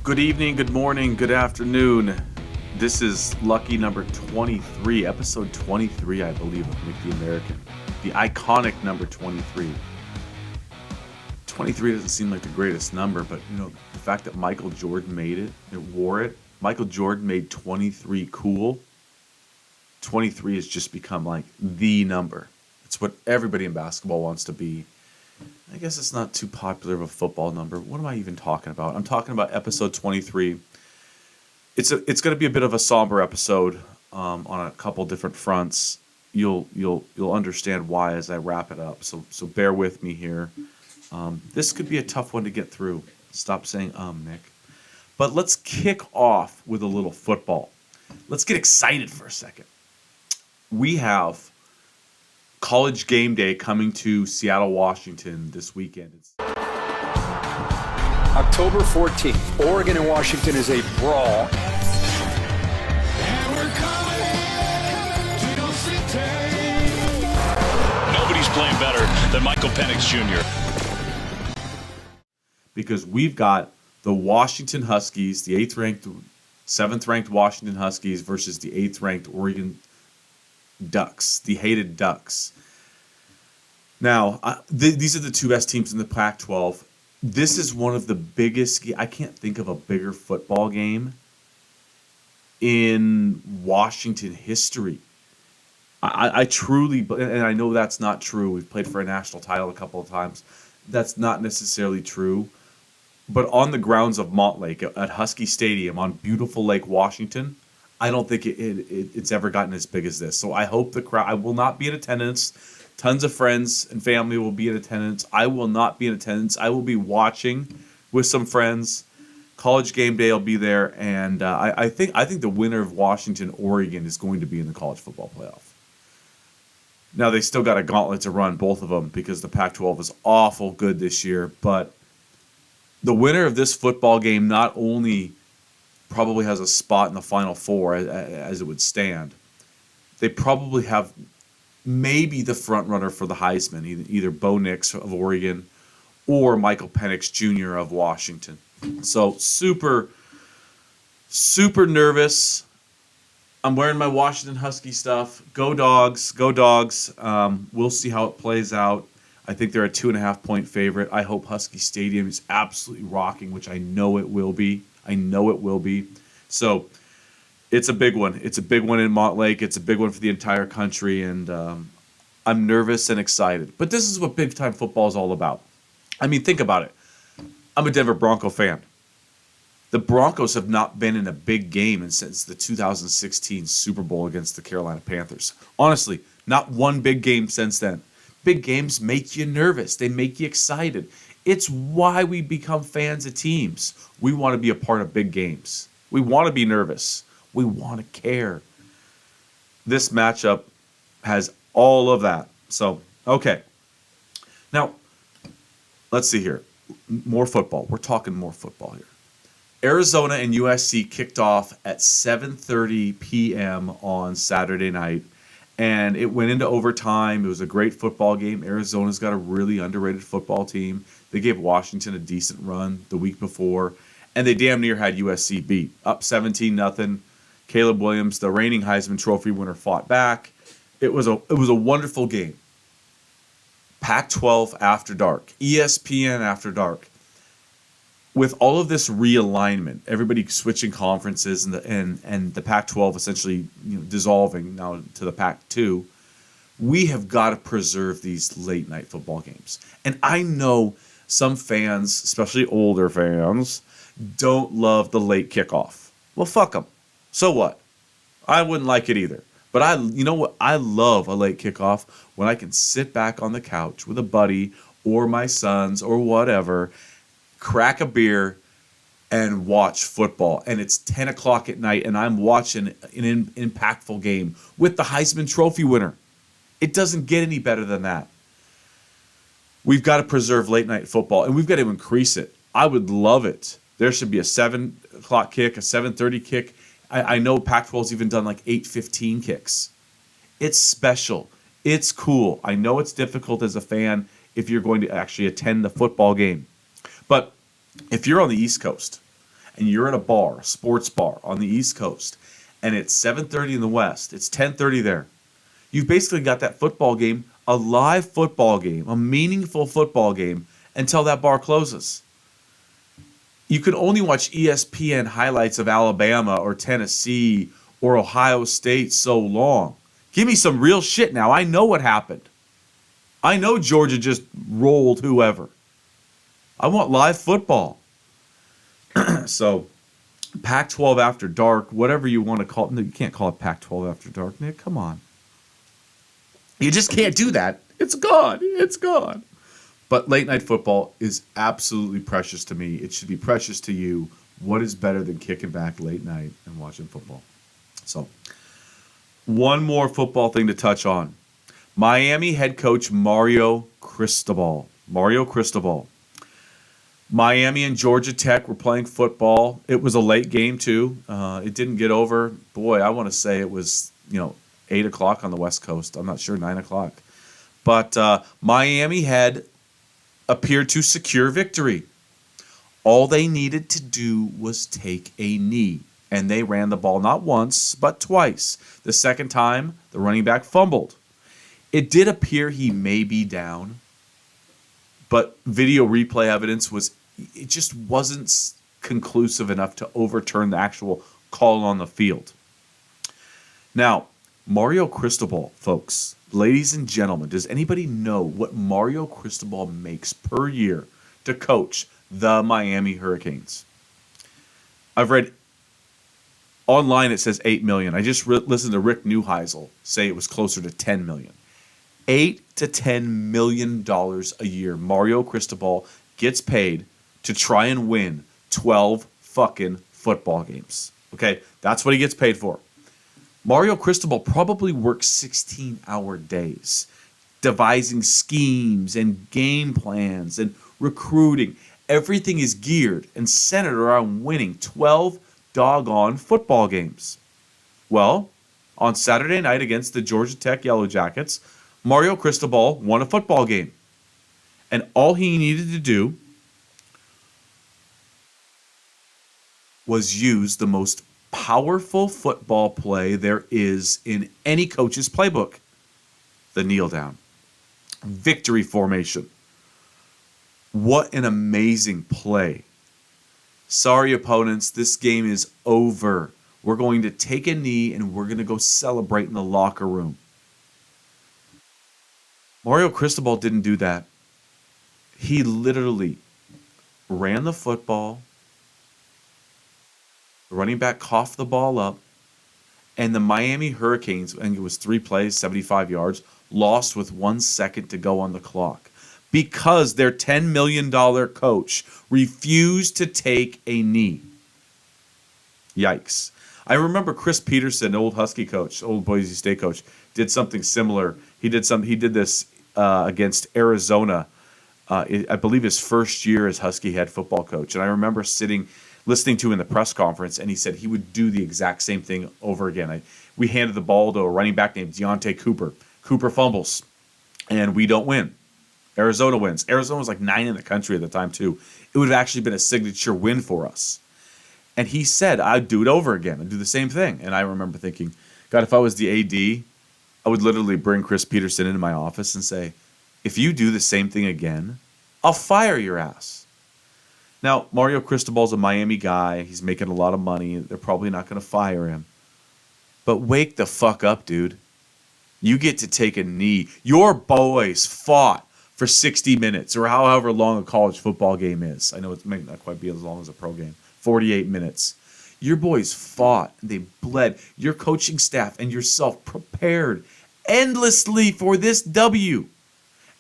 Good evening, good morning, good afternoon. This is lucky number 23, episode 23, I believe, of Nick the American. The iconic number 23. 23 doesn't seem like the greatest number, but the fact that Michael Jordan made it, wore it. Michael Jordan made 23 cool. 23 has just become like the number. It's what everybody in basketball wants to be. I guess it's not too popular of a football number. What am I even talking about? I'm talking about episode 23. It's going to be a bit of a somber episode on a couple different fronts. You'll understand why as I wrap it up. So bear with me here. This could be a tough one to get through. Stop saying Nick. But let's kick off with a little football. Let's get excited for a second. We have College Game Day coming to Seattle, Washington this weekend. October 14th, Oregon and Washington is a brawl. And we're coming to your city. Nobody's playing better than Michael Penix Jr. Because we've got the Washington Huskies, the 7th-ranked Washington Huskies versus the 8th-ranked Oregon Ducks, the hated Ducks. Now, these are the two best teams in the Pac-12. This is one of the biggest. I can't think of a bigger football game in Washington history. I truly, and I know that's not true. We've played for a national title a couple of times. That's not necessarily true. But on the grounds of Montlake at Husky Stadium on beautiful Lake Washington, I don't think it's ever gotten as big as this. So I hope the crowd. I will not be in attendance. Tons of friends and family will be in attendance. I will not be in attendance. I will be watching with some friends. College Game Day will be there, and I think the winner of Washington Oregon is going to be in the college football playoff. Now they still got a gauntlet to run, both of them, because the Pac-12 is awful good this year. But the winner of this football game not only probably has a spot in the Final Four as it would stand. They probably have maybe the front runner for the Heisman, either Bo Nix of Oregon or Michael Penix Jr. of Washington. So super, super nervous. I'm wearing my Washington Husky stuff. Go Dogs, go Dogs. We'll see how it plays out. I think they're a 2.5-point favorite. I hope Husky Stadium is absolutely rocking, which I know it will be. So it's a big one. It's a big one in Montlake. It's a big one for the entire country, and I'm nervous and excited. But this is what big-time football is all about. I mean, think about it. I'm a Denver Bronco fan. The Broncos have not been in a big game since the 2016 Super Bowl against the Carolina Panthers. Honestly, not one big game since then. Big games make you nervous. They make you excited. It's why we become fans of teams. We want to be a part of big games. We want to be nervous. We want to care. This matchup has all of that. So, okay. Now, let's see here. More football. We're talking more football here. Arizona and USC kicked off at 7:30 p.m. on Saturday night. And it went into overtime. It was a great football game. Arizona's got a really underrated football team. They gave Washington a decent run the week before, and they damn near had USC beat. Up 17-0. Caleb Williams, the reigning Heisman Trophy winner, fought back. It was a wonderful game. Pac-12 after dark. ESPN after dark. With all of this realignment, everybody switching conferences and the Pac-12 essentially dissolving now to the Pac-2, we have got to preserve these late night football games. And I know some fans, especially older fans, don't love the late kickoff. Well, fuck them. So what? I wouldn't like it either. But you know what? I love a late kickoff when I can sit back on the couch with a buddy or my sons or whatever, crack a beer, and watch football. And it's 10 o'clock at night, and I'm watching an impactful game with the Heisman Trophy winner. It doesn't get any better than that. We've got to preserve late night football, and we've got to increase it. I would love it. There should be a 7 o'clock kick, a 7:30 kick. I know Pac-12's even done like 8:15 kicks. It's special. It's cool. I know it's difficult as a fan if you're going to actually attend the football game. But if you're on the East Coast and you're at a bar, a sports bar on the East Coast, and it's 7:30 in the West, it's 10:30 there. You've basically got that football game, a live football game, a meaningful football game until that bar closes. You can only watch ESPN highlights of Alabama or Tennessee or Ohio State so long. Give me some real shit now. I know what happened. I know Georgia just rolled whoever. I want live football. So, Pac-12 after dark, whatever you want to call it. No, you can't call it Pac-12 after dark, Nick. Come on. You just can't do that. It's gone. It's gone. But late night football is absolutely precious to me. It should be precious to you. What is better than kicking back late night and watching football? So, one more football thing to touch on. Miami head coach Mario Cristobal. Miami and Georgia Tech were playing football. It was a late game, too. It didn't get over. Boy, I want to say it was, 8 o'clock on the West Coast. I'm not sure, 9 o'clock. But Miami had appeared to secure victory. All they needed to do was take a knee. And they ran the ball not once, but twice. The second time, the running back fumbled. It did appear he may be down, but video replay evidence it just wasn't conclusive enough to overturn the actual call on the field. Now, Mario Cristobal, folks, ladies and gentlemen, does anybody know what Mario Cristobal makes per year to coach the Miami Hurricanes? I've read online it says $8 million. I just listened to Rick Neuheisel say it was closer to $10 million. $8 to $10 million a year. Mario Cristobal gets paid to try and win 12 fucking football games. Okay, that's what he gets paid for. Mario Cristobal probably works 16-hour days, devising schemes and game plans and recruiting. Everything is geared and centered around winning 12 doggone football games. Well, on Saturday night against the Georgia Tech Yellow Jackets, Mario Cristobal won a football game. And all he needed to do was use the most powerful football play there is in any coach's playbook. The kneel down. Victory formation. What an amazing play. Sorry, opponents, this game is over. We're going to take a knee and we're going to go celebrate in the locker room. Mario Cristobal didn't do that. He literally ran the football. The running back coughed the ball up. And the Miami Hurricanes, I think it was 3 plays, 75 yards, lost with 1 second to go on the clock. Because their $10 million coach refused to take a knee. Yikes. I remember Chris Peterson, old Husky coach, old Boise State coach, did something similar. He did this against Arizona, I believe his first year as Husky head football coach. And I remember listening to him in the press conference, and he said he would do the exact same thing over again. We handed the ball to a running back named Deontay Cooper. Cooper fumbles, and we don't win. Arizona wins. Arizona was like 9 in the country at the time, too. It would have actually been a signature win for us. And he said, I'd do it over again. I'd do the same thing. And I remember thinking, God, if I was the AD, I would literally bring Chris Peterson into my office and say, if you do the same thing again, I'll fire your ass. Now, Mario Cristobal's a Miami guy. He's making a lot of money. They're probably not going to fire him. But wake the fuck up, dude. You get to take a knee. Your boys fought for 60 minutes or however long a college football game is. I know it may not quite be as long as a pro game. 48 minutes. Your boys fought. They bled. Your coaching staff and yourself prepared endlessly for this W.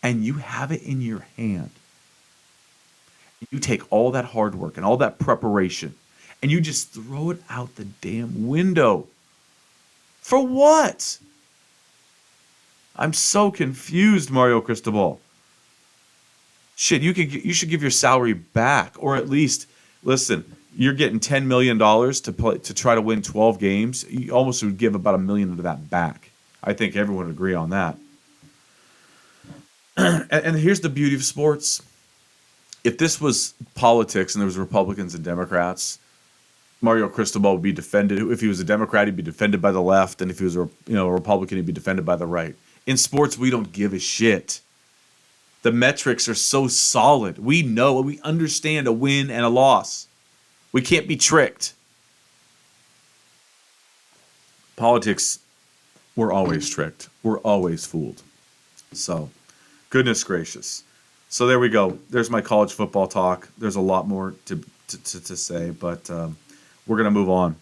And you have it in your hand. You take all that hard work and all that preparation and you just throw it out the damn window. For what? I'm so confused, Mario Cristobal. Shit, you should give your salary back, or at least, listen, you're getting $10 million to try to win 12 games. You almost would give about $1 million of that back. I think everyone would agree on that. And here's the beauty of sports. If this was politics and there was Republicans and Democrats, Mario Cristobal would be defended. If he was a Democrat, he'd be defended by the left, and if he was a Republican, he'd be defended by the right. In sports, we don't give a shit. The metrics are so solid. We know, we understand a win and a loss. We can't be tricked. Politics, we're always tricked. We're always fooled. So, goodness gracious. So there we go. There's my college football talk. There's a lot more to say, but we're going to move on.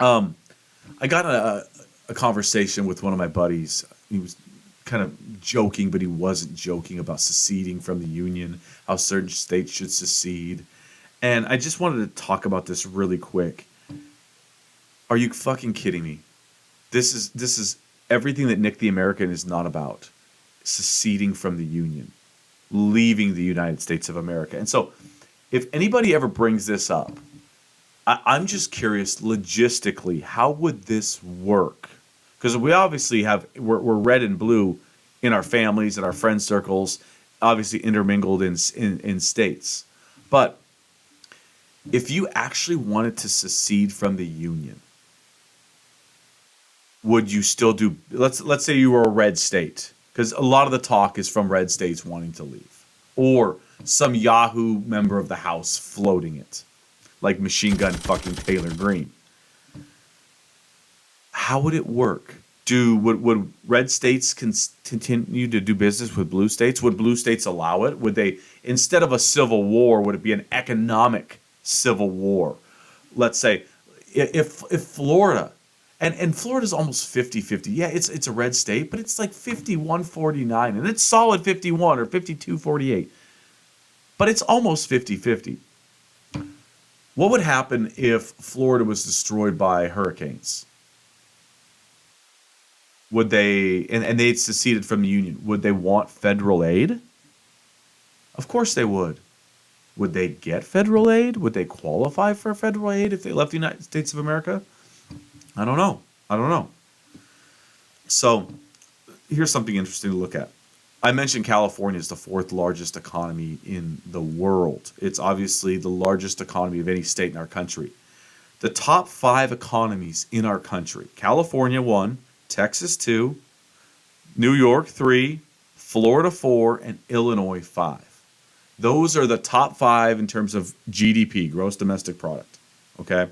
I got a conversation with one of my buddies. He was kind of joking, but he wasn't joking about seceding from the Union, how certain states should secede. And I just wanted to talk about this really quick. Are you fucking kidding me? This is everything that Nick the American is not about. Seceding from the Union. Leaving the United States of America. And so, if anybody ever brings this up, I'm just curious, logistically, how would this work? Because we obviously we're red and blue in our families and our friend circles, obviously intermingled in states. But if you actually wanted to secede from the Union, would you still do? Let's say you were a red state, because a lot of the talk is from red states wanting to leave, or some Yahoo member of the House floating it, like Machine Gun fucking Taylor Greene. How would it work? Would red states continue to do business with blue states? Would blue states allow it? Would they, instead of a civil war, would it be an economic civil war? Let's say if Florida, and Florida's almost 50-50. Yeah, it's a red state, but it's like 51-49, and it's solid 51 or 52-48. But it's almost 50-50. What would happen if Florida was destroyed by hurricanes? Would they, and they'd seceded from the Union, would they want federal aid? Of course they would. Would they get federal aid? Would they qualify for federal aid if they left the United States of America? I don't know. So here's something interesting to look at. I mentioned California is the fourth largest economy in the world. It's obviously the largest economy of any state in our country. The top 5 economies in our country: California 1, Texas 2, New York 3, Florida 4, and Illinois 5. Those are the top 5 in terms of GDP, gross domestic product. Okay?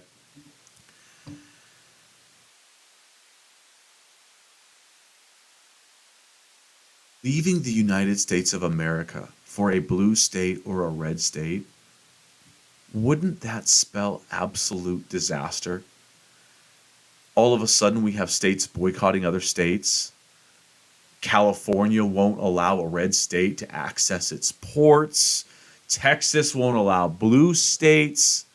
Leaving the United States of America for a blue state or a red state, wouldn't that spell absolute disaster? All of a sudden we have states boycotting other states. California won't allow a red state to access its ports. Texas won't allow blue states.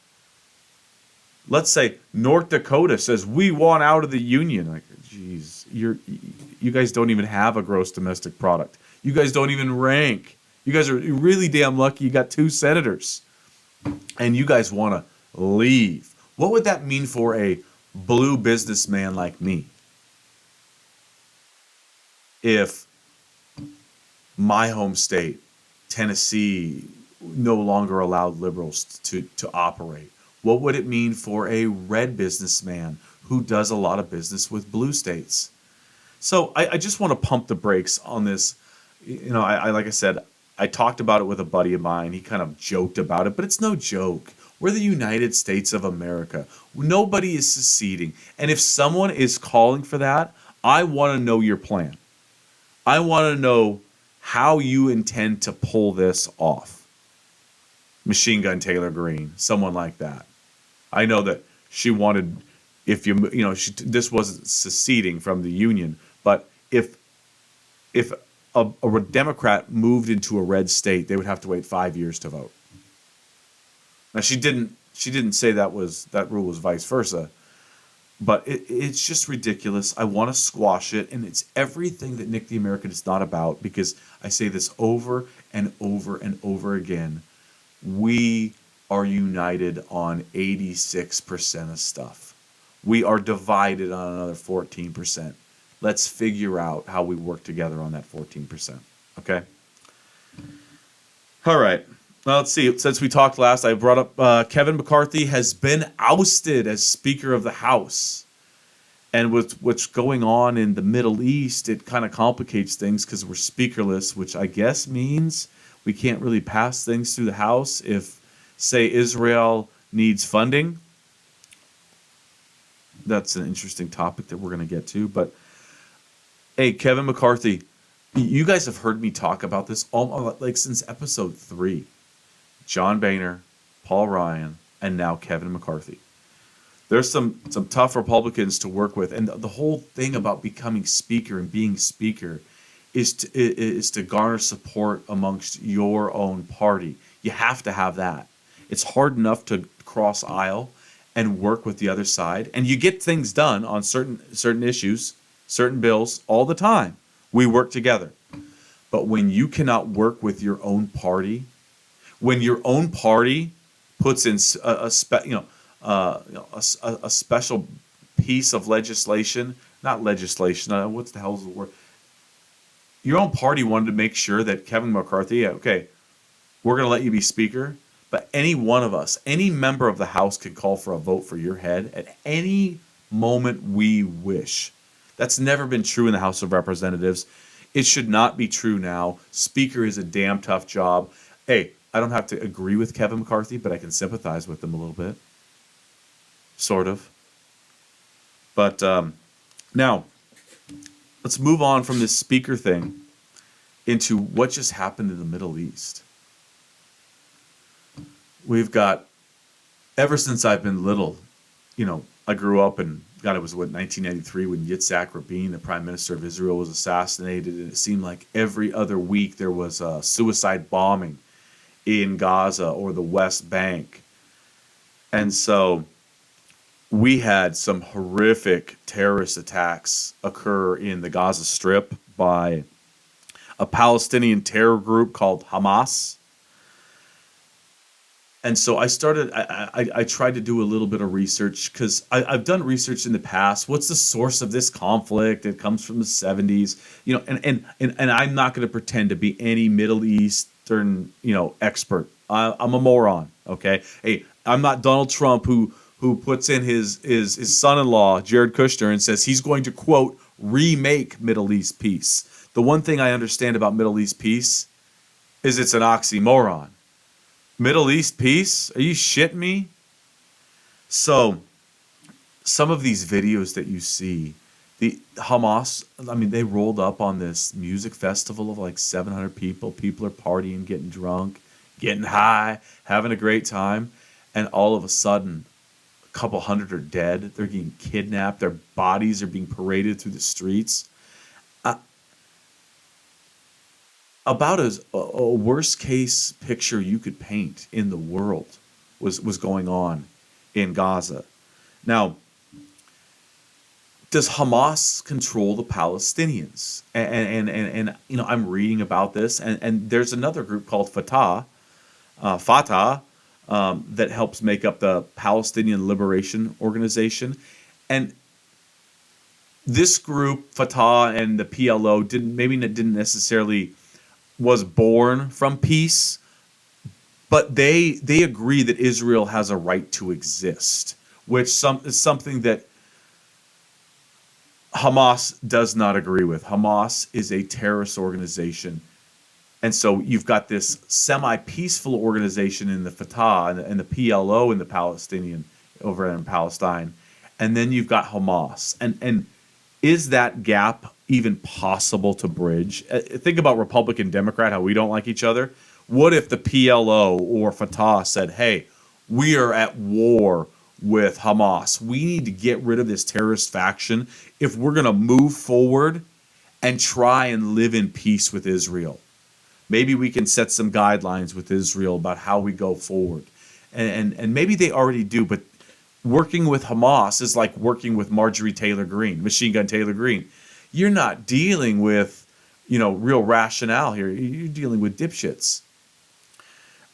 Let's say North Dakota says we want out of the Union. Like, geez, you guys don't even have a gross domestic product. You guys don't even rank. You guys are really damn lucky you got 2 senators. And you guys want to leave. What would that mean for a blue businessman like me? If my home state, Tennessee, no longer allowed liberals to operate, what would it mean for a red businessman who does a lot of business with blue states? So I just want to pump the brakes on this. I like I said, I talked about it with a buddy of mine. He kind of joked about it, but it's no joke. We're the United States of America. Nobody is seceding. And if someone is calling for that, I want to know your plan. I want to know how you intend to pull this off. Machine Gun Taylor Greene, someone like that. I know that she wanted, this wasn't seceding from the Union, but if a Democrat moved into a red state, they would have to wait 5 years to vote. Now she didn't say that rule was vice versa, but it's just ridiculous. I want to squash it, and it's everything that Nick the American is not about, because I say this over and over and over again. We are united on 86% of stuff. We are divided on another 14%. Let's figure out how we work together on that 14%. Okay? All right. Well, let's see. Since we talked last, I brought up Kevin McCarthy has been ousted as Speaker of the House. And with what's going on in the Middle East, it kind of complicates things because we're speakerless, which I guess means we can't really pass things through the House if, say, Israel needs funding. That's an interesting topic that we're going to get to. But, hey, Kevin McCarthy, you guys have heard me talk about this like since episode 3. John Boehner, Paul Ryan, and now Kevin McCarthy. There's some tough Republicans to work with, and the whole thing about becoming Speaker and being Speaker is to garner support amongst your own party. You have to have that. It's hard enough to cross aisle and work with the other side, and you get things done on certain issues, certain bills all the time. We work together. But when you cannot work with your own party, when your own party puts in a special piece of legislation, not legislation, what the hell is the word? Your own party wanted to make sure that Kevin McCarthy, okay, we're going to let you be Speaker, but any one of us, any member of the House could call for a vote for your head at any moment we wish. That's never been true in the House of Representatives. It should not be true now. Speaker is a damn tough job. Hey, I don't have to agree with Kevin McCarthy, but I can sympathize with him a little bit. Sort of. But now, let's move on from this Speaker thing into what just happened in the Middle East. We've got, ever since I've been little, I grew up and, God, it was 1993 when Yitzhak Rabin, the Prime Minister of Israel, was assassinated, and it seemed like every other week there was a suicide bombing in Gaza or the West Bank. And so we had some horrific terrorist attacks occur in the Gaza Strip by a Palestinian terror group called Hamas. And so I tried to do a little bit of research because I've done research in the past. What's the source of this conflict? It comes from the 70s, and I'm not going to pretend to be any Middle Eastern, expert. I'm a moron. Okay. Hey, I'm not Donald Trump who puts in his son-in-law, Jared Kushner, and says he's going to, quote, remake Middle East peace. The one thing I understand about Middle East peace is it's an oxymoron. Middle East peace? Are you shitting me? So, some of these videos that you see, the Hamas, they rolled up on this music festival of like 700 people. People are partying, getting drunk, getting high, having a great time. And all of a sudden, a couple hundred are dead. They're getting kidnapped. Their bodies are being paraded through the streets. About a worst case picture you could paint in the world was going on in Gaza. Now, does Hamas control the Palestinians? And I'm reading about this, and there's another group called Fatah, that helps make up the Palestinian Liberation Organization. And this group, Fatah and the PLO, didn't necessarily was born from peace, but they agree that Israel has a right to exist, which is something that Hamas does not agree with. Hamas is a terrorist organization. And so you've got this semi-peaceful organization in the Fatah and the PLO in the Palestinian over in Palestine. And then you've got Hamas. And is that gap even possible to bridge? Think about Republican, Democrat, how we don't like each other. What if the PLO or Fatah said, hey, we are at war with Hamas. We need to get rid of this terrorist faction if we're going to move forward and try and live in peace with Israel. Maybe we can set some guidelines with Israel about how we go forward. And maybe they already do, but working with Hamas is like working with Marjorie Taylor Greene, Machine Gun Taylor Greene. You're not dealing with, real rationale here. You're dealing with dipshits.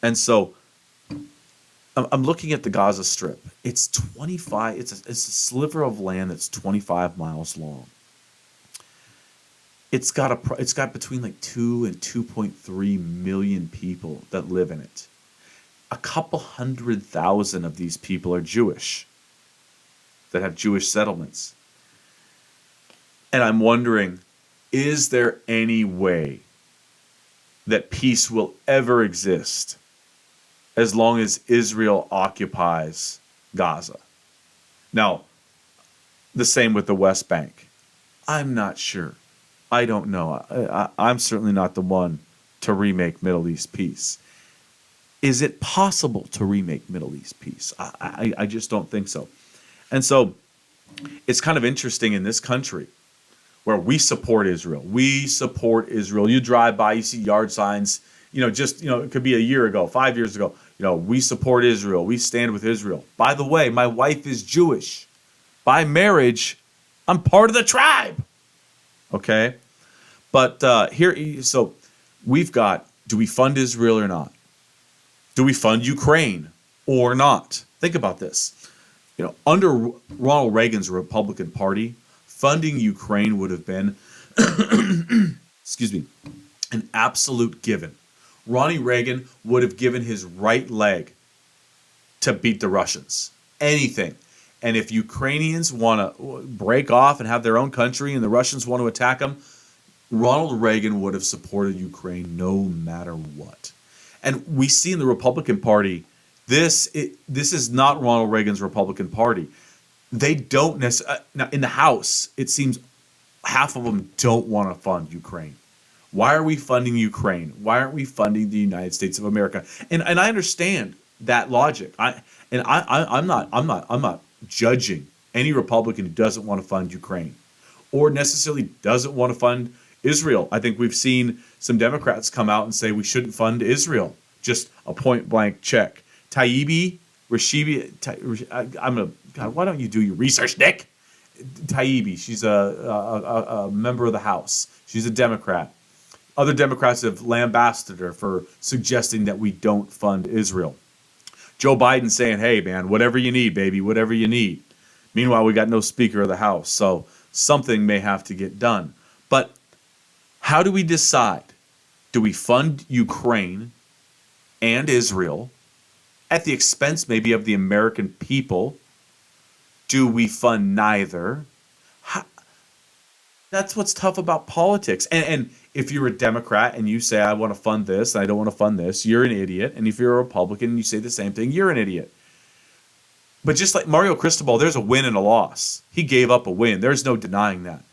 And so I'm looking at the Gaza Strip. It's 25. It's a sliver of land that's 25 miles long. It's got between like 2 and 2.3 million people that live in it. a couple 100,000 of these people are Jewish, that have Jewish settlements. And I'm wondering, is there any way that peace will ever exist as long as Israel occupies Gaza? Now, the same with the West Bank. I'm not sure. I don't know. I'm certainly not the one to remake Middle East peace. Is it possible to remake Middle East peace? I just don't think so. And so it's kind of interesting in this country where we support Israel. We support Israel. You drive by, you see yard signs, it could be a year ago, 5 years ago, we support Israel. We stand with Israel. By the way, my wife is Jewish. By marriage, I'm part of the tribe. Okay? But so we've got, do we fund Israel or not? Do we fund Ukraine or not? Think about this. Under Ronald Reagan's Republican Party, funding Ukraine would have been, excuse me, an absolute given. Ronnie Reagan would have given his right leg to beat the Russians. Anything. And if Ukrainians want to break off and have their own country and the Russians want to attack them, Ronald Reagan would have supported Ukraine no matter what. And we see in the Republican Party, this is not Ronald Reagan's Republican Party. They don't necessarily, now in the House, it seems half of them don't want to fund Ukraine. Why are we funding Ukraine? Why aren't we funding the United States of America? And I understand that logic. I'm not judging any Republican who doesn't want to fund Ukraine or necessarily doesn't want to fund Israel. I think we've seen some Democrats come out and say we shouldn't fund Israel. Just a point blank check. Taibbi, God, why don't you do your research, Nick? Taibbi, she's a member of the House. She's a Democrat. Other Democrats have lambasted her for suggesting that we don't fund Israel. Joe Biden saying, hey, man, whatever you need, baby, whatever you need. Meanwhile, we got no Speaker of the House, so something may have to get done. But how do we decide? Do we fund Ukraine and Israel at the expense maybe of the American people? Do we fund neither? That's what's tough about politics. And if you're a Democrat and you say, I want to fund this and I don't want to fund this, you're an idiot. And if you're a Republican and you say the same thing, you're an idiot. But just like Mario Cristobal, there's a win and a loss. He gave up a win. There's no denying that.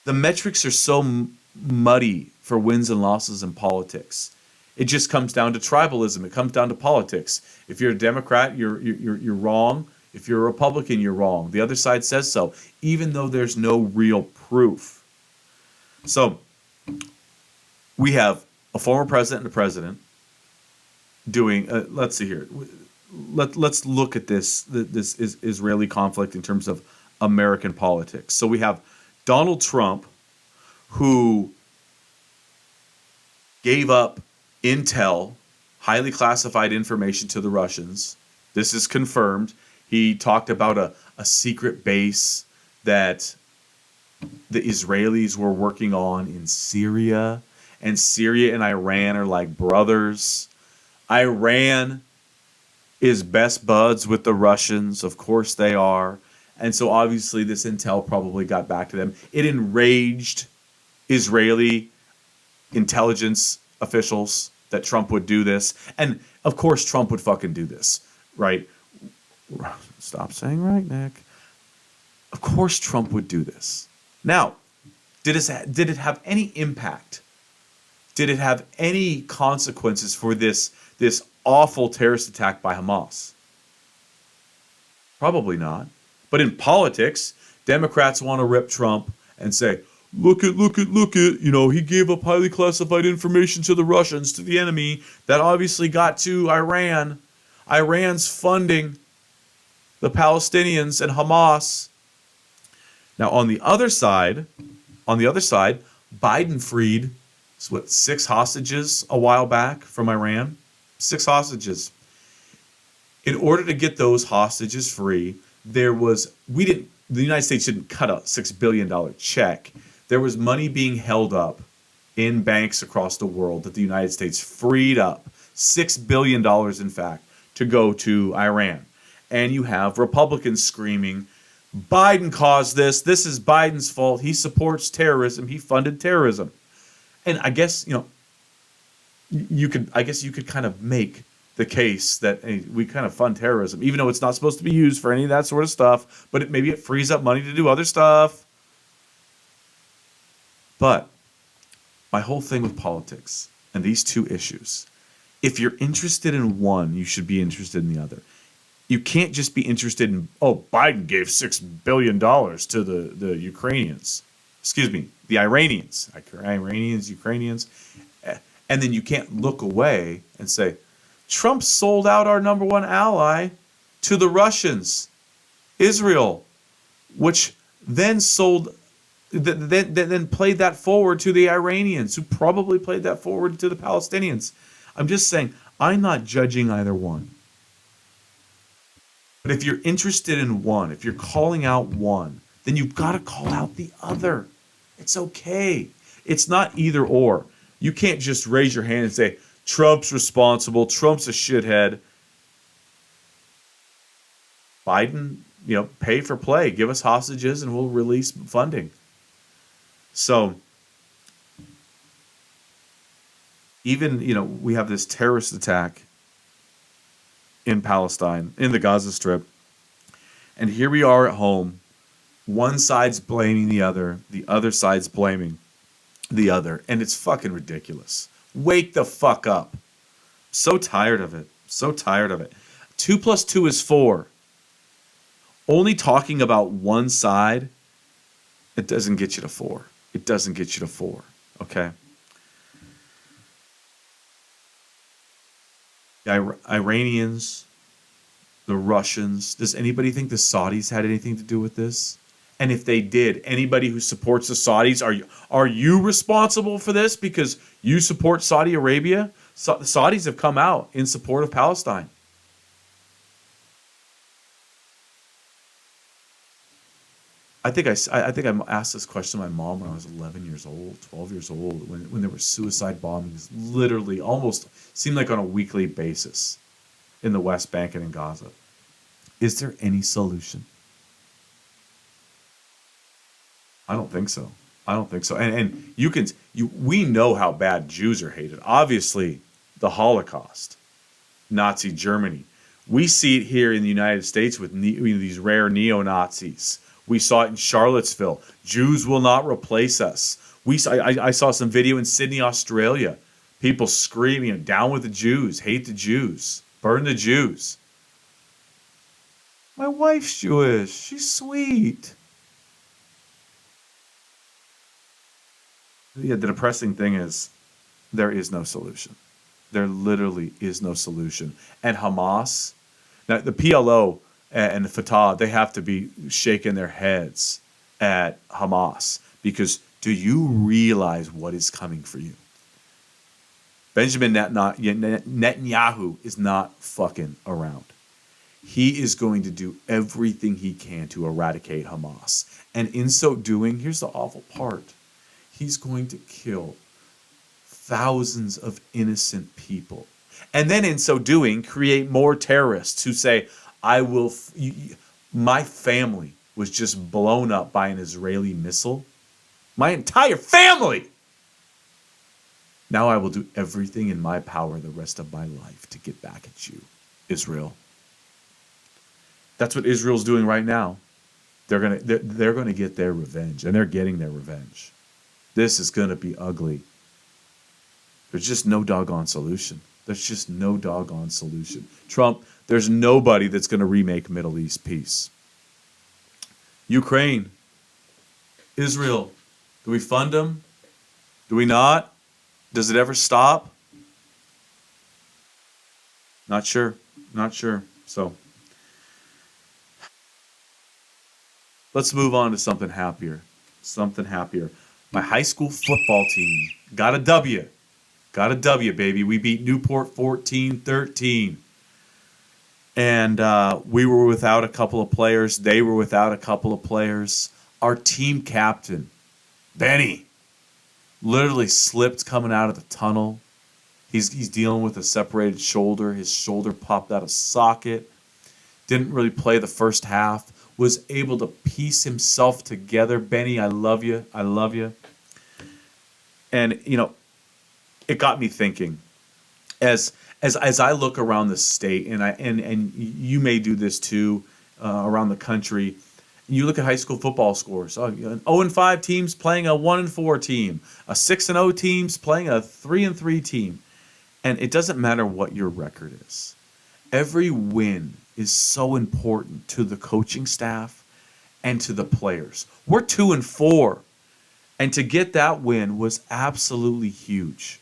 The metrics are so muddy for wins and losses in politics. It just comes down to tribalism. It comes down to politics. If you're a Democrat, you're wrong. If you're a Republican, you're wrong. The other side says so, even though there's no real proof. So we have a former president and a president doing. Let's see here. Let's look at this Israeli conflict in terms of American politics. So we have Donald Trump, who gave up intel, highly classified information to the Russians. This is confirmed. He talked about a secret base that the Israelis were working on in Syria. And Syria and Iran are like brothers. Iran is best buds with the Russians. Of course they are. And so obviously this intel probably got back to them. It enraged Israeli intelligence officials that Trump would do this. And of course Trump would fucking do this, right? Stop saying right, Nick. Of course Trump would do this. Now, did it have any impact? Did it have any consequences for this awful terrorist attack by Hamas? Probably not. But in politics, Democrats want to rip Trump and say, look at, he gave up highly classified information to the Russians, to the enemy, that obviously got to Iran. Iran's funding the Palestinians and Hamas. Now, on the other side, Biden freed, 6 hostages a while back from Iran? 6 hostages. In order to get those hostages free, the United States didn't cut a $6 billion check. There was money being held up in banks across the world that the United States freed up. $6 billion, in fact, to go to Iran. And you have Republicans screaming, Biden caused this. This is Biden's fault. He supports terrorism. He funded terrorism. And I guess, you could kind of make the case that hey, we kind of fund terrorism, even though it's not supposed to be used for any of that sort of stuff, but maybe it frees up money to do other stuff. But my whole thing with politics and these two issues, if you're interested in one, you should be interested in the other. You can't just be interested in, Biden gave $6 billion to the Ukrainians. Excuse me, the Iranians. Ukrainians. And then you can't look away and say, Trump sold out our number one ally to the Russians, Israel, which then then played that forward to the Iranians, who probably played that forward to the Palestinians. I'm just saying, I'm not judging either one. But if you're interested in one, if you're calling out one, then you've got to call out the other. It's okay. It's not either or. You can't just raise your hand and say, Trump's responsible, Trump's a shithead. Biden, pay for play. Give us hostages and we'll release funding. So, even, we have this terrorist attack in Palestine, in the Gaza Strip. And here we are at home. One side's blaming the other side's blaming the other. And it's fucking ridiculous. Wake the fuck up. So tired of it. 2 + 2 is 4. Only talking about one side, it doesn't get you to 4. It doesn't get you to 4. Okay? The Iranians, the Russians, does anybody think the Saudis had anything to do with this? And if they did, anybody who supports the Saudis, are you responsible for this because you support Saudi Arabia? The Saudis have come out in support of Palestine. I think I asked this question to my mom when I was 11 years old, 12 years old, when there were suicide bombings, literally almost seemed like on a weekly basis in the West Bank and in Gaza. Is there any solution? I don't think so. And we know how bad Jews are hated. Obviously, the Holocaust, Nazi Germany. We see it here in the United States with these rare neo-Nazis. We saw it in Charlottesville. Jews will not replace us. I saw some video in Sydney, Australia. People screaming, down with the Jews, hate the Jews, burn the Jews. My wife's Jewish. She's sweet. Yeah, the depressing thing is there is no solution. There literally is no solution. And Hamas, now the PLO and the Fatah, they have to be shaking their heads at Hamas because do you realize what is coming for you? Benjamin Netanyahu is not fucking around. He is going to do everything he can to eradicate Hamas. And in so doing, here's the awful part. He's going to kill thousands of innocent people. And then in so doing, create more terrorists who say, my family was just blown up by an Israeli missile. My entire family! Now I will do everything in my power the rest of my life to get back at you, Israel. That's what Israel's doing right now. They're gonna get their revenge, and they're getting their revenge. This is gonna be ugly. There's just no doggone solution. Trump, there's nobody that's gonna remake Middle East peace. Ukraine, Israel, do we fund them? Do we not? Does it ever stop? Not sure. So let's move on to something happier. My high school football team got a W. Baby. We beat Newport 14-13. And we were without a couple of players. They were without a couple of players. Our team captain, Benny, literally slipped coming out of the tunnel. He's dealing with a separated shoulder. His shoulder popped out of socket. Didn't really play the first half. Was able to piece himself together. Benny, I love you. I love you. And it got me thinking. As I look around the state, and you may do this too, around the country. You look at high school football scores. An 0-5 team's playing a 1-4 team. A 6-0 team's playing a 3-3 team. And it doesn't matter what your record is. Every win is so important to the coaching staff and to the players. We're 2-4. And to get that win was absolutely huge.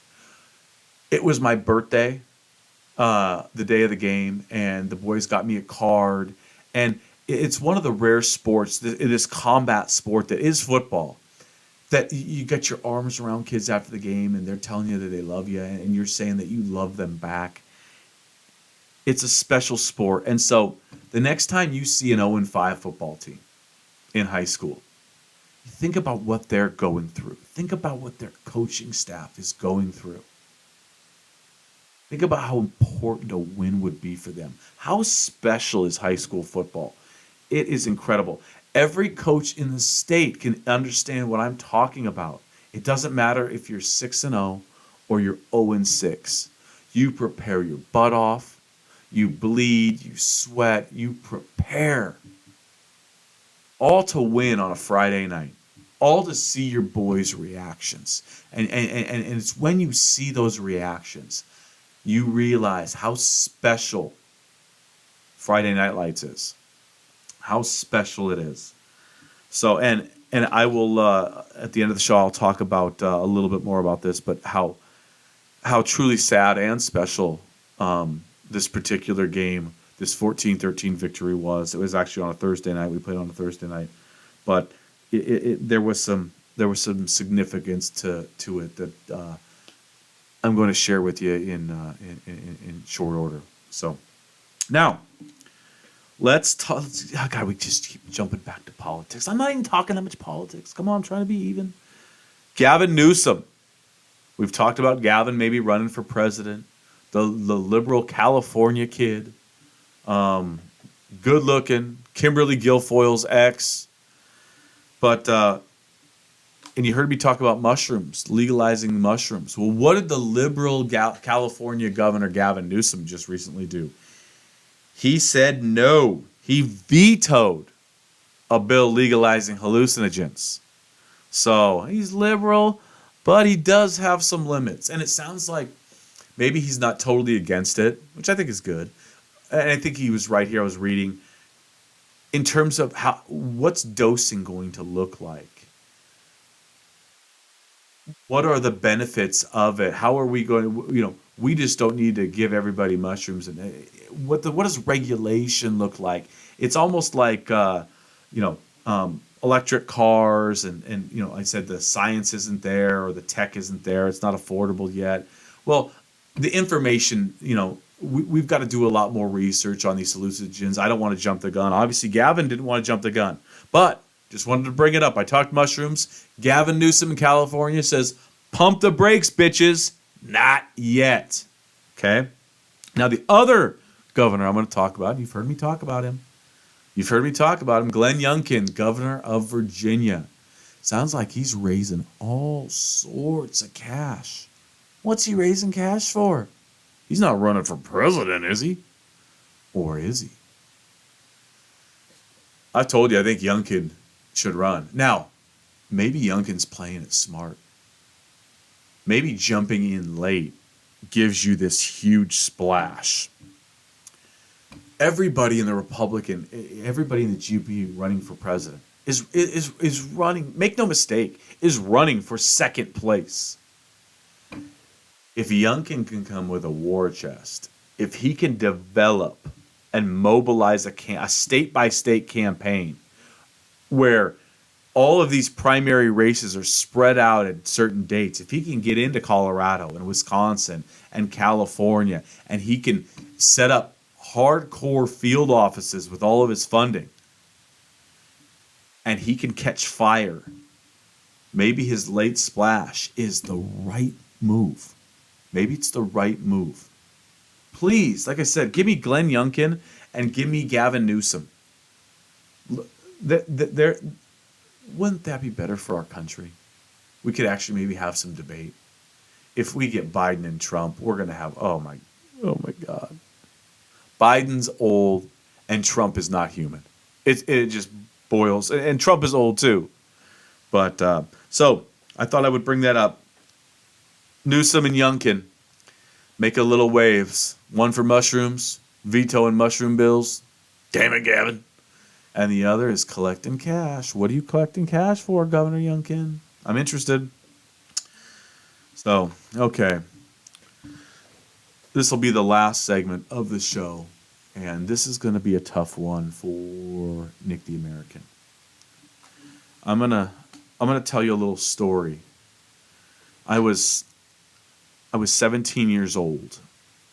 It was my birthday, the day of the game, and the boys got me a card. And it's one of the rare sports, this combat sport that is football, that you get your arms around kids after the game and they're telling you that they love you and you're saying that you love them back. It's a special sport. And so the next time you see an 0-5 football team in high school, think about what they're going through. Think about what their coaching staff is going through. Think about how important a win would be for them. How special is high school football? It is incredible. Every coach in the state can understand what I'm talking about. It doesn't matter if you're 6-0 or you're 0-6. You prepare your butt off. You bleed. You sweat. You prepare. All to win on a Friday night. All to see your boys' reactions. And it's when you see those reactions, you realize how special Friday Night Lights is. How special it is. So, and I will, at the end of the show, I'll talk about a little bit more about this, but how truly sad and special this particular game, this 14-13 victory was. It was actually on a Thursday night. We played on a Thursday night. But there was some significance to it that I'm going to share with you in short order. So, now, let's talk. Oh God, we just keep jumping back to politics. I'm not even talking that much politics. Come on, I'm trying to be even. Gavin Newsom. We've talked about Gavin maybe running for president. The liberal California kid. Good looking. Kimberly Guilfoyle's ex. But, and you heard me talk about mushrooms, legalizing mushrooms. Well, what did the liberal California governor Gavin Newsom just recently do? He said no. He vetoed a bill legalizing hallucinogens. So he's liberal, but he does have some limits. And it sounds like maybe he's not totally against it, which I think is good. And I think he was right here. I was reading in terms of what's dosing going to look like. What are the benefits of it? How are we going to, we just don't need to give everybody mushrooms. And what does regulation look like? It's almost like, electric cars and I said the science isn't there or the tech isn't there. It's not affordable yet. Well, the information, we've got to do a lot more research on these hallucinogens. I don't want to jump the gun. Obviously, Gavin didn't want to jump the gun, but just wanted to bring it up. I talked mushrooms. Gavin Newsom in California says, pump the brakes, bitches. Not yet. Okay? Now, the other governor I'm going to talk about, you've heard me talk about him. Glenn Youngkin, governor of Virginia. Sounds like he's raising all sorts of cash. What's he raising cash for? He's not running for president, is he? Or is he? I told you I think Youngkin should run. Now, maybe Youngkin's playing it smart. Maybe jumping in late gives you this huge splash. Everybody in the GOP running for president is running, make no mistake, is running for second place. If Youngkin can come with a war chest, if he can develop and mobilize a state-by-state campaign where all of these primary races are spread out at certain dates, if he can get into Colorado and Wisconsin and California, and he can set up hardcore field offices with all of his funding, and he can catch fire, maybe his late splash is the right move. Maybe it's the right move. Please, like I said, give me Glenn Youngkin and give me Gavin Newsom. Wouldn't that be better for our country? We could actually maybe have some debate. If we get Biden and Trump, we're going to have, oh my God. Biden's old and Trump is not human. It just boils. And Trump is old too. But so I thought I would bring that up. Newsom and Youngkin make a little waves. One for mushrooms, vetoing mushroom bills. Damn it, Gavin. And the other is collecting cash. What are you collecting cash for, Governor Youngkin? I'm interested. So, okay. This will be the last segment of the show. And this is going to be a tough one for Nick the American. I'm gonna tell you a little story. I was 17 years old,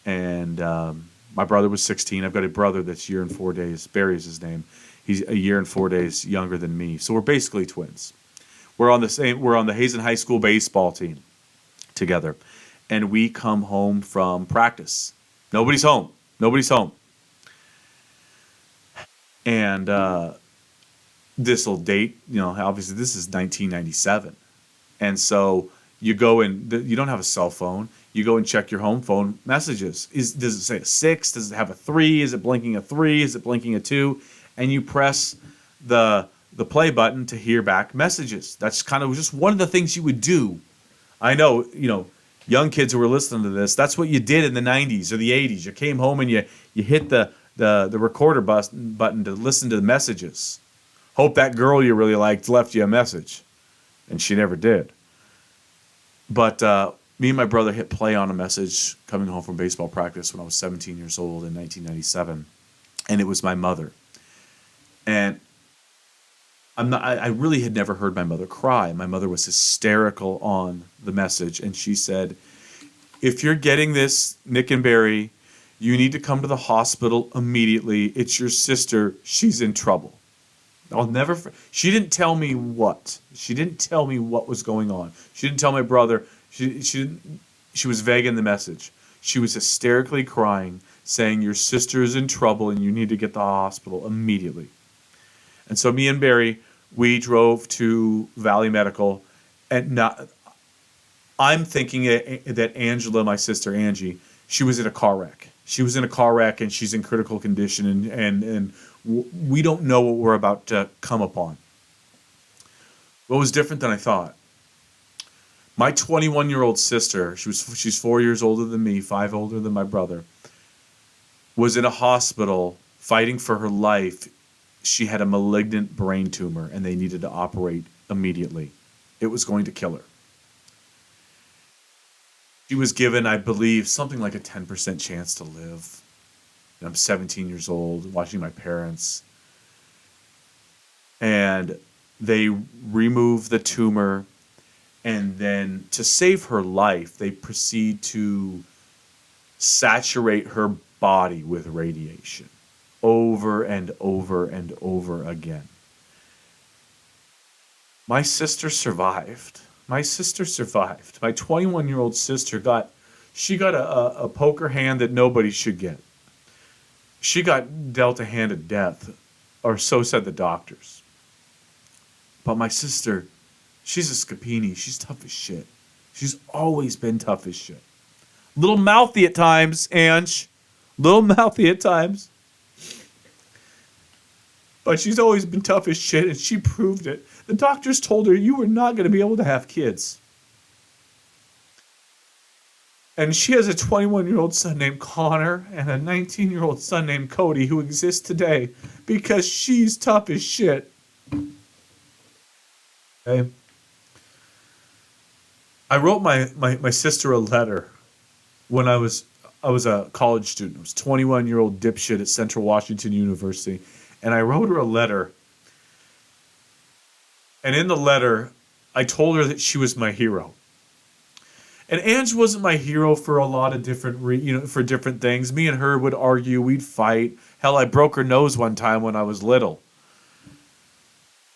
and my brother was 16. I've got a brother that's a year and 4 days. Barry is his name. He's a year and 4 days younger than me, so we're basically twins. We're on the Hazen High School baseball team together, and we come home from practice. Nobody's home. And this will date, obviously this is 1997. And so you go and you don't have a cell phone. You go and check your home phone messages. Does it say a 6? Does it have a 3? Is it blinking a 3? Is it blinking a 2? And you press the play button to hear back messages. That's kind of just one of the things you would do. I know, young kids who were listening to this, that's what you did in the 90s or the 80s. You came home and you hit the recorder button to listen to the messages. Hope that girl you really liked left you a message. And she never did. But me and my brother hit play on a message coming home from baseball practice when I was 17 years old in 1997. And it was my mother. And I really had never heard my mother cry. My mother was hysterical on the message. And she said, if you're getting this, Nick and Barry, you need to come to the hospital immediately. It's your sister. She's in trouble. She didn't tell me what. She didn't tell me what was going on. She didn't tell my brother. She was vague in the message. She was hysterically crying, saying your sister is in trouble and you need to get to the hospital immediately. And so me and Barry, we drove to Valley Medical, and I'm thinking that Angela, my sister Angie, she was in a car wreck. She was in a car wreck and she's in critical condition, and we don't know what we're about to come upon. What was different than I thought? My 21-year-old sister, she's 4 years older than me, 5 older than my brother, was in a hospital fighting for her life. She had a malignant brain tumor and they needed to operate immediately. It was going to kill her. She was given, I believe, something like a 10% chance to live. And I'm 17 years old, watching my parents. And they remove the tumor, and then to save her life, they proceed to saturate her body with radiation over and over and over again. My sister survived. My 21-year-old sister got a poker hand that nobody should get. She got dealt a hand of death, or so said the doctors. But my sister, she's a Scappini. She's tough as shit. She's always been tough as shit. Little mouthy at times, Ange. Little mouthy at times. But she's always been tough as shit, and she proved it. The doctors told her you were not going to be able to have kids. And she has a 21-year-old son named Connor and a 19-year-old son named Cody who exists today because she's tough as shit. Okay. I wrote my sister a letter when I was a college student. I was a 21-year-old dipshit at Central Washington University. And I wrote her a letter. And in the letter, I told her that she was my hero. And Ange wasn't my hero for a lot of different, for different things. Me and her would argue, we'd fight. Hell, I broke her nose one time when I was little.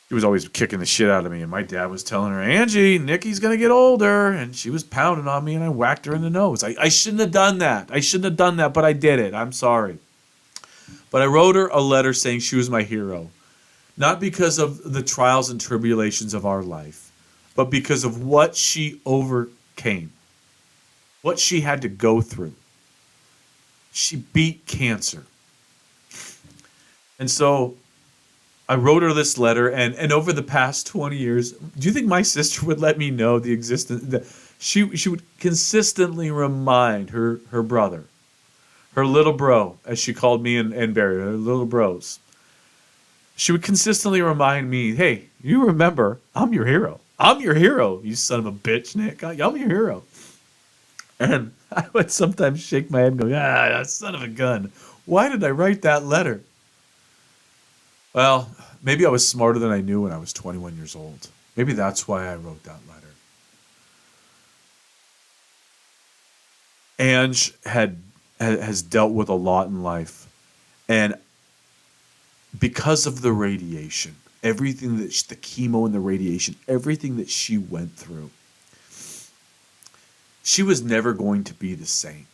She was always kicking the shit out of me, and my dad was telling her, Angie, Nikki's gonna get older, and she was pounding on me, and I whacked her in the nose. I shouldn't have done that. I shouldn't have done that, but I did it. I'm sorry. But I wrote her a letter saying she was my hero, not because of the trials and tribulations of our life, but because of what she overcame, what she had to go through. She beat cancer. And so I wrote her this letter, and over the past 20 years, do you think my sister would let me know the existence? She would consistently remind her brother, her little bro, as she called me and Barry, her little bros. She would consistently remind me, hey, you remember, I'm your hero. I'm your hero, you son of a bitch, Nick. I'm your hero. And I would sometimes shake my head and go, that son of a gun. Why did I write that letter? Well, maybe I was smarter than I knew when I was 21 years old. Maybe that's why I wrote that letter. Ange has dealt with a lot in life. And because of the radiation, everything that the chemo and the radiation, everything that she went through, she was never going to be the same.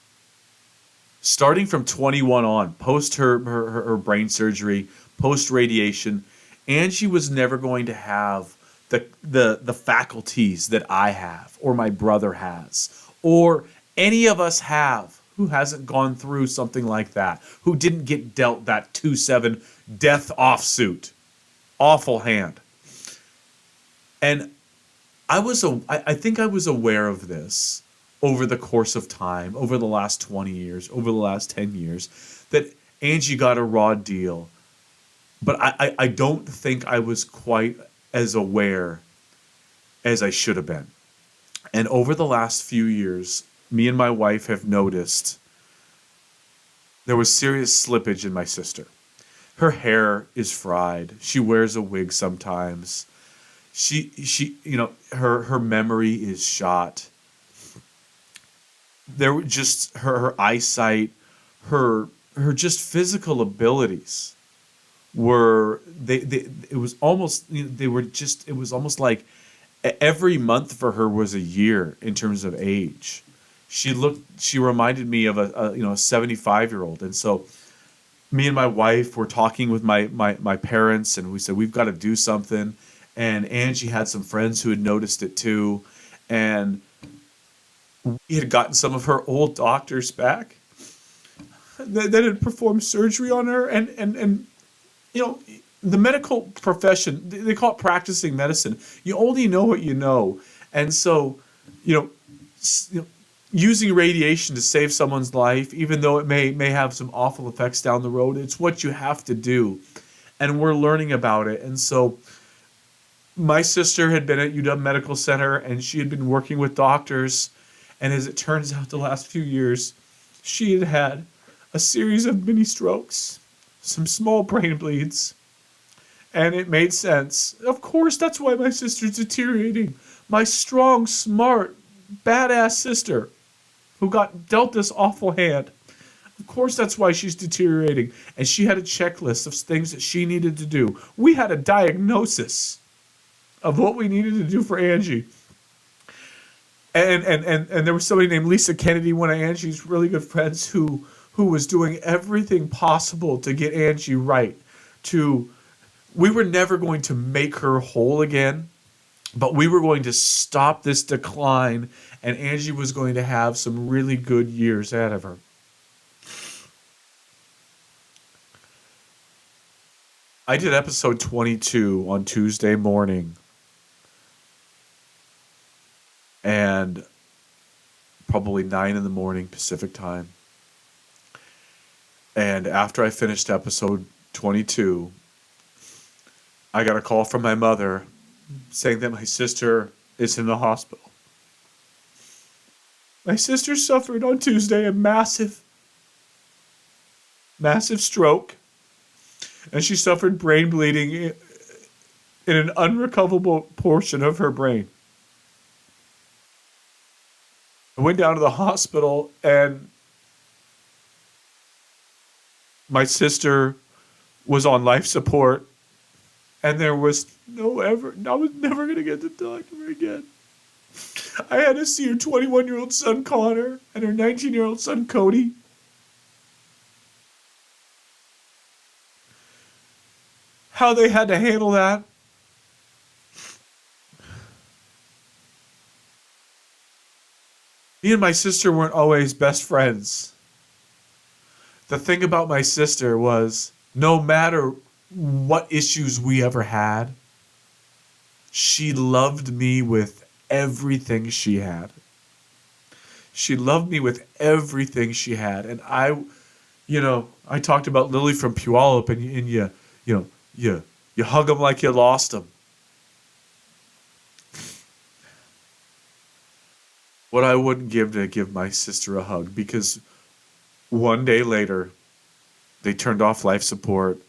Starting from 21 on, post her brain surgery, post radiation, Angie was never going to have the faculties that I have, or my brother has, or any of us have who hasn't gone through something like that, who didn't get dealt that 2-7 death offsuit. Awful hand. And I think I was aware of this over the course of time, over the last 20 years, over the last 10 years, that Angie got a raw deal. But I don't think I was quite as aware as I should have been. And over the last few years, me and my wife have noticed there was serious slippage in my sister. Her hair is fried. She wears a wig sometimes. She her memory is shot. There were just her eyesight, her just physical abilities were it was almost it was almost like every month for her was a year in terms of age. She reminded me of a 75-year-old. And so me and my wife were talking with my parents, and we said, we've got to do something. And Angie had some friends who had noticed it too. And we had gotten some of her old doctors back that had performed surgery on her. And the medical profession, they call it practicing medicine. You only know what you know. And so, using radiation to save someone's life, even though it may have some awful effects down the road, it's what you have to do. And we're learning about it. And so my sister had been at UW Medical Center, and she had been working with doctors. And as it turns out, the last few years, she had had a series of mini strokes, some small brain bleeds. And it made sense. Of course, that's why my sister's deteriorating. My strong, smart, badass sister who got dealt this awful hand. Of course, that's why she's deteriorating. And she had a checklist of things that she needed to do. We had a diagnosis of what we needed to do for Angie. And there was somebody named Lisa Kennedy, one of Angie's really good friends, who was doing everything possible to get Angie right. We were never going to make her whole again, but we were going to stop this decline, and Angie was going to have some really good years ahead of her. I did episode 22 on Tuesday morning, and probably 9 in the morning Pacific time. And after I finished episode 22, I got a call from my mother saying that my sister is in the hospital. My sister suffered on Tuesday a massive stroke, and she suffered brain bleeding in an unrecoverable portion of her brain. I went down to the hospital, and my sister was on life support, And there was I was never going to get to talk to her again. I had to see her 21-year-old son Connor and her 19-year-old son Cody. How they had to handle that. Me and my sister weren't always best friends. The thing about my sister was, no matter what issues we ever had, she loved me with everything she had. She loved me with everything she had. And I talked about Lily from Puyallup, and you hug them like you lost them. What I wouldn't give to give my sister a hug, because one day later, they turned off life support,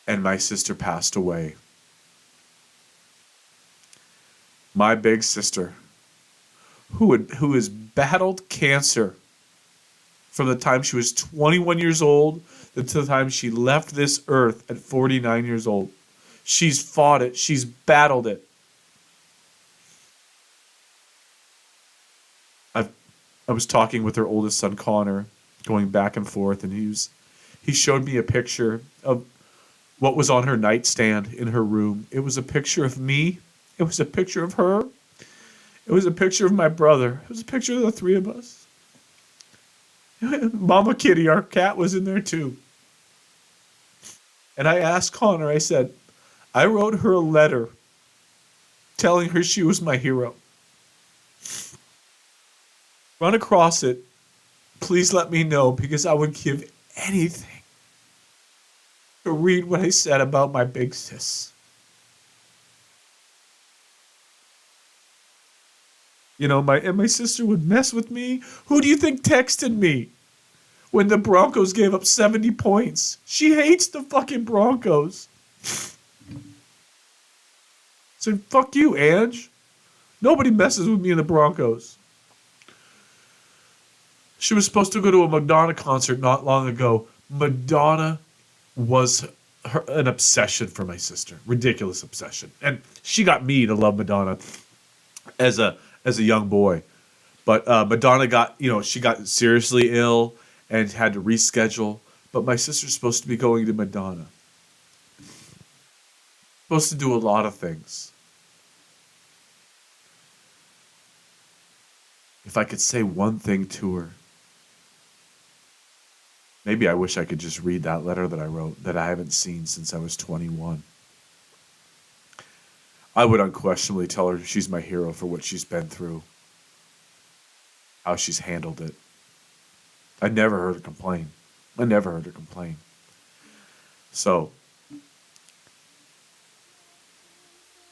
and my sister passed away. My big sister, who has battled cancer from the time she was 21 years old to the time she left this earth at 49 years old. She's fought it. She's battled it. I was talking with her oldest son, Connor, going back and forth, and he showed me a picture of what was on her nightstand in her room. It was a picture of me. It was a picture of her. It was a picture of my brother. It was a picture of the three of us. Mama Kitty, our cat, was in there too. And I asked Connor, I said, I wrote her a letter telling her she was my hero. Run across it. Please let me know, because I would give anything to read what I said about my big sis. My sister would mess with me. Who do you think texted me when the Broncos gave up 70 points? She hates the fucking Broncos. So fuck you, Ange. Nobody messes with me in the Broncos. She was supposed to go to a Madonna concert not long ago. Madonna was an obsession for my sister. Ridiculous obsession. And she got me to love Madonna as a young boy. But Madonna got seriously ill and had to reschedule. But my sister's supposed to be going to Madonna. Supposed to do a lot of things. If I could say one thing to her, maybe I wish I could just read that letter that I wrote that I haven't seen since I was 21. I would unquestionably tell her she's my hero for what she's been through, how she's handled it. I never heard her complain. So,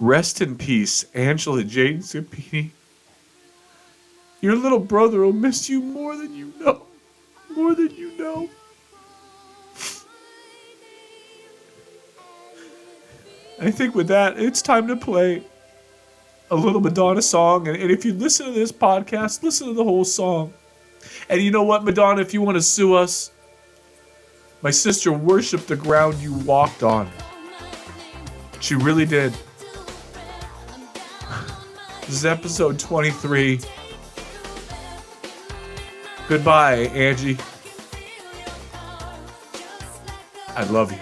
rest in peace, Angela Jane Scappini. Your little brother will miss you more than you know. More than you know. I think with that, it's time to play a little Madonna song. And if you listen to this podcast, listen to the whole song. And you know what, Madonna, if you want to sue us, my sister worshipped the ground you walked on. She really did. This is episode 23. Goodbye, Angie. I love you.